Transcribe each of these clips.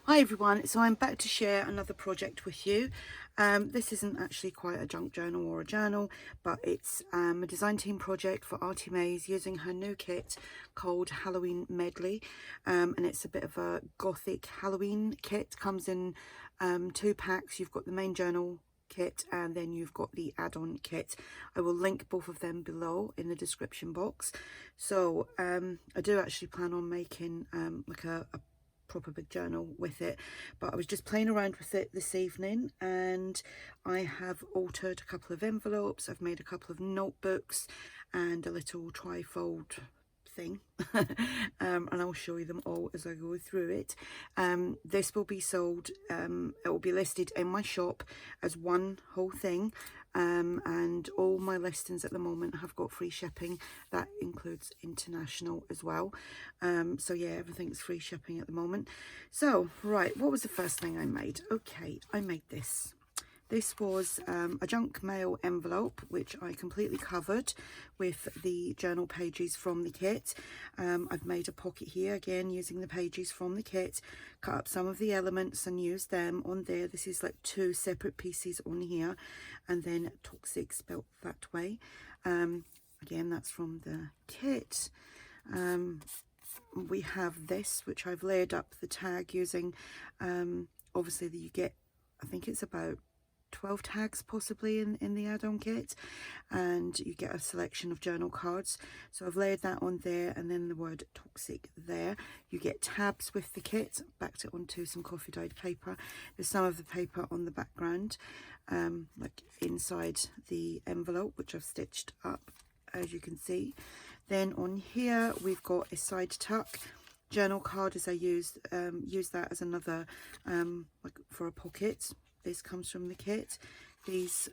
Hi everyone, so I'm back to share another project with you. This isn't actually quite a junk journal or a journal, but it's a design team project for ARTYmaze using her new kit called Halloween Medley, and it's a bit of a Gothic Halloween kit. Comes in 2 packs. You've got the main journal kit and then you've got the add-on kit. I will link both of them below in the description box. So I do actually plan on making like a proper big journal with it, but I was just playing around with it this evening and I have altered a couple of envelopes. I've made a couple of notebooks and a little trifold thing and I'll show you them all as I go through it. This will be sold, it will be listed in my shop as one whole thing, and all my listings at the moment have got free shipping. That includes international as well. So yeah, everything's free shipping at the moment. So right, what was the first thing I made? Okay, I made this. This was a junk mail envelope, which I completely covered with the journal pages from the kit. I've made a pocket here, again using the pages from the kit, cut up some of the elements and used them on there. This is like 2 separate pieces on here, and then Toxic spelt that way. Again, that's from the kit. We have this, which I've layered up the tag using, obviously you get, I think it's about 12 tags possibly in the add-on kit, and you get a selection of journal cards. So I've layered that on there, and then the word Toxic there. You get tabs with the kit, backed it onto some coffee dyed paper. There's some of the paper on the background, like inside the envelope, which I've stitched up as you can see. Then on here we've got a side tuck journal card, as I used that as another like for a pocket. This comes from the kit. These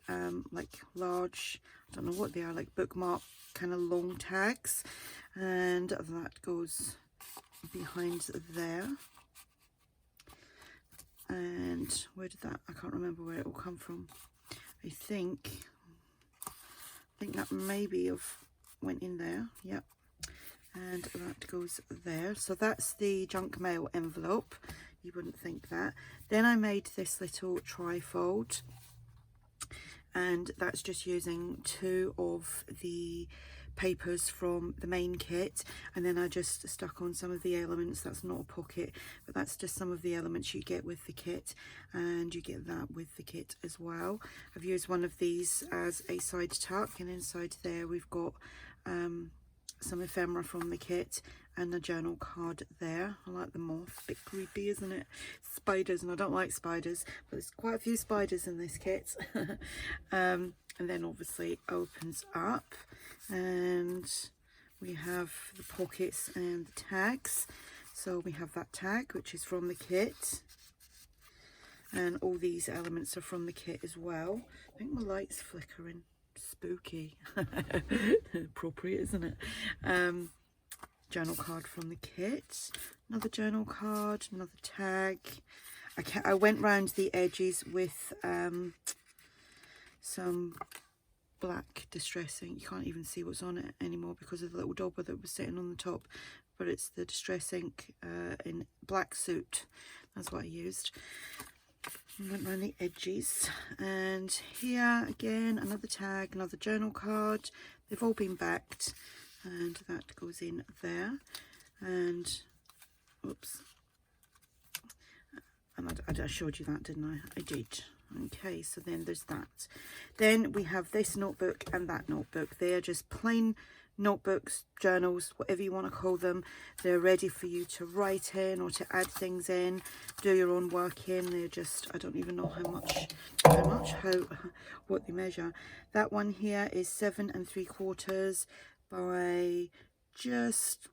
like large, I don't know what they are, like bookmark kind of long tags, and that goes behind there. And where did that, I can't remember where it will come from. I think that maybe have went in there. Yep. And that goes there. So that's the junk mail envelope. You wouldn't think that. Then I made this little trifold, and that's just using 2 of the papers from the main kit, and then I just stuck on some of the elements. That's not a pocket, but that's just some of the elements you get with the kit, and you get that with the kit as well. I've used one of these as a side tuck, and inside there we've got some ephemera from the kit and a journal card there. I like the moth, a bit creepy, isn't it? Spiders, and I don't like spiders, but there's quite a few spiders in this kit. And then obviously opens up, and we have the pockets and the tags. So we have that tag, which is from the kit, and all these elements are from the kit as well. I think my light's flickering. Spooky. Appropriate, isn't it? Journal card from the kit, another journal card, another tag. I went round the edges with some black distress ink. You can't even see what's on it anymore because of the little dauber that was sitting on the top, but it's the distress ink in Black Suit. That's what I used. Went around the edges, and here again another tag, another journal card. They've all been backed, and that goes in there. And oops, and I showed you that, didn't I? I did. Okay, so then there's that. Then we have this notebook and that notebook. They are just plain notebooks, journals, whatever you want to call them. They're ready for you to write in or to add things in, do your own work in. They're just, I don't even know what they measure. That one here is 7 3/4 by just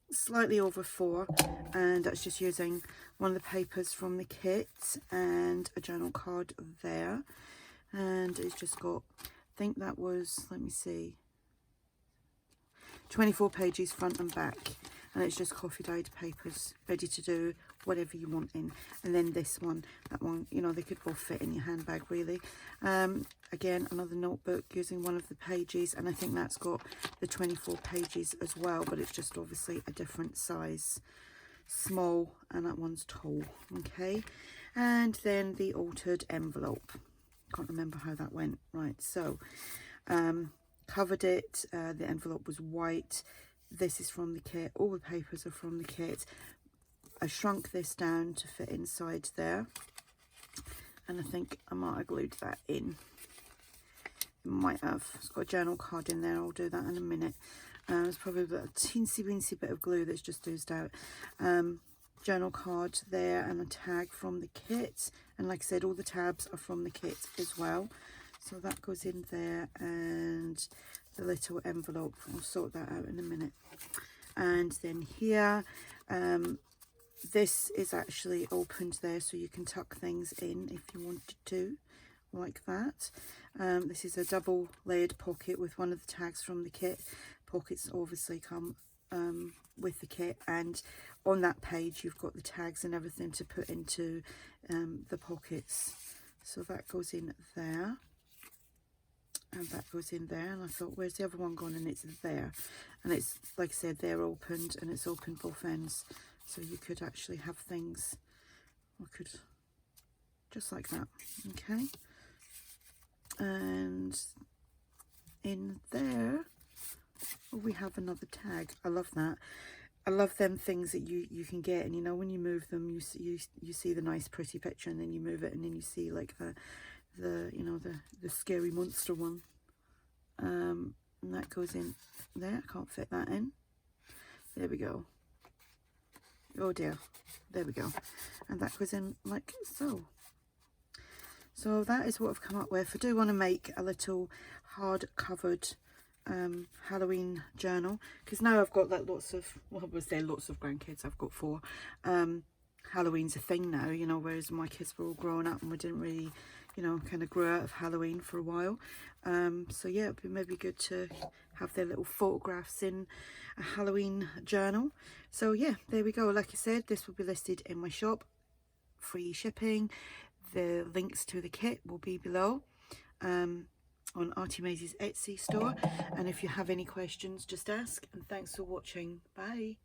slightly over 4, and that's just using one of the papers from the kit and a journal card there. And it's just got, I think that was, let me see, 24 pages front and back, and it's just coffee dyed papers ready to do whatever you want in. And then this one, that one, you know, they could both fit in your handbag really. Again, another notebook using one of the pages, and I think that's got the 24 pages as well, but it's just obviously a different size. small and that one's tall. Okay, and then the altered envelope. Can't remember how that went. Right, so covered it. The envelope was white. This is from the kit. All the papers are from the kit. I shrunk this down to fit inside there, and I think I might have glued that in. It might have. It's got a journal card in there. I'll do that in a minute. There's probably a teensy weensy bit of glue that's just oozed out. Journal card there and a tag from the kit, and like I said, all the tabs are from the kit as well, so that goes in there, and the little envelope, I'll sort that out in a minute. And then here, this is actually opened there, so you can tuck things in if you wanted to, like that. This is a double layered pocket with one of the tags from the kit. Pockets obviously come with the kit, and on that page you've got the tags and everything to put into the pockets. So that goes in there, and that goes in there, and I thought, where's the other one gone? And it's there, and it's, like I said, they're opened, and it's opened both ends, so you could actually have things, or could just like that. Okay, and in there we have another tag. I love that. I love them things that you can get, and you know, when you move them, you see the nice pretty picture, and then you move it, and then you see like the you know, the scary monster one, and that goes in there. I can't fit that in. There we go. Oh dear, there we go. And that goes in like so. So that is what I've come up with. I do want to make a little hard covered Halloween journal, because now I've got like lots of, well, I would say lots of grandkids. I've got 4. Halloween's a thing now, you know, whereas my kids were all growing up and we didn't really, you know, kind of grow out of Halloween for a while. So yeah, it'd be maybe good to have their little photographs in a Halloween journal. So yeah, there we go. Like I said, this will be listed in my shop, free shipping. The links to the kit will be below on ARTYmaze's Etsy store, and if you have any questions, just ask. And thanks for watching. Bye.